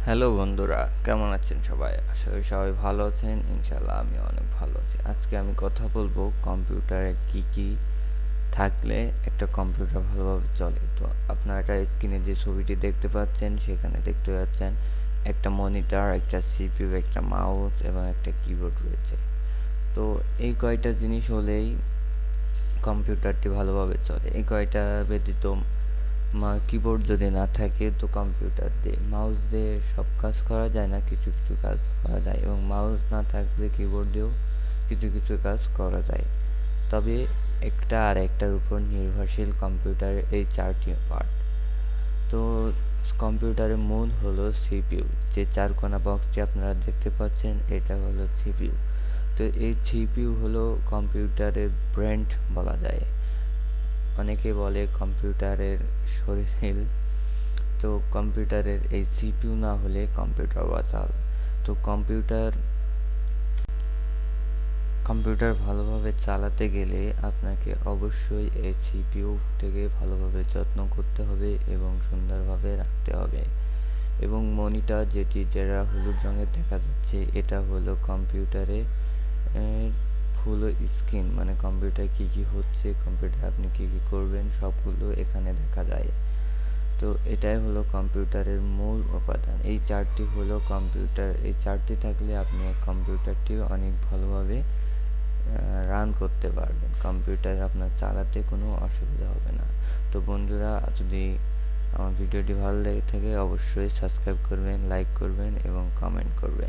Hello বন্ধুরা, কেমন আছেন সবাই? আশা করি সবাই ভালো আছেন। ইনশাল্লাহ আমি অনেক ভালো আছি। আজকে আমি কথা বলবো কম্পিউটারে কি কি থাকলে একটা কম্পিউটার ভালোভাবে চলে। তো আপনারা স্ক্রিনে যে ছবিটি দেখতে পাচ্ছেন সেখানে দেখতে পাচ্ছেন একটা মনিটর, একটা সিপিইউ, একটা মাউস এবং একটা কিবোর্ড রয়েছে। তো এই কয়টা জিনিস হলেই কম্পিউটারটি ভালোভাবে চলে। এই কয়টা ব্যতীত কিবোর্ড যদি না থাকে তো কম্পিউটার দিয়ে মাউস দিয়ে সব কাজ করা যায় না, কিছু কিছু কাজ করা যায়, এবং মাউস না থাকলে কিবোর্ড দিয়েও কিছু কিছু কাজ করা যায়। তবে একটা আর একটার উপর নির্ভরশীল কম্পিউটারের এই চারটি পার্ট। তো কম্পিউটারের মূল হলো সিপিইউ। যে চারকোনা বক্সটি আপনারা দেখতে পাচ্ছেন এটা হলো সিপিইউ। তো এই সিপিইউ হলো কম্পিউটারের ব্রেন বলা যায়। অনেকে বলে কম্পিউটারের শরীর। তো কম্পিউটারের এই সিপিইউ না হলে কম্পিউটার অচল। তো কম্পিউটার ভালোভাবে চালাতে গেলে আপনাকে অবশ্যই এই সিপিইউ থেকে ভালোভাবে যত্ন করতে হবে এবং সুন্দরভাবে রাখতে হবে। এবং মনিটর যেটা হলুদ রঙের দেখা যাচ্ছে এটা হলো কম্পিউটারে ফুল স্ক্রিন, মানে কম্পিউটার কি কি হচ্ছে, কম্পিউটার আপনি কি কি করবেন সবগুলো এখানে দেখা যায়। তো এটাই হলো কম্পিউটারের মূল উপাদান। এই চারটি হলো কম্পিউটার। এই চারটি থাকলে আপনি কম্পিউটারটি অনেক ভালোভাবে রান করতে পারবেন। কম্পিউটার আপনার চালাতে কোনো অসুবিধা হবে না। তো বন্ধুরা, যদি আমার ভিডিওটি ভালো লেগে থাকে অবশ্যই সাবস্ক্রাইব করবেন, লাইক করবেন এবং কমেন্ট করবেন।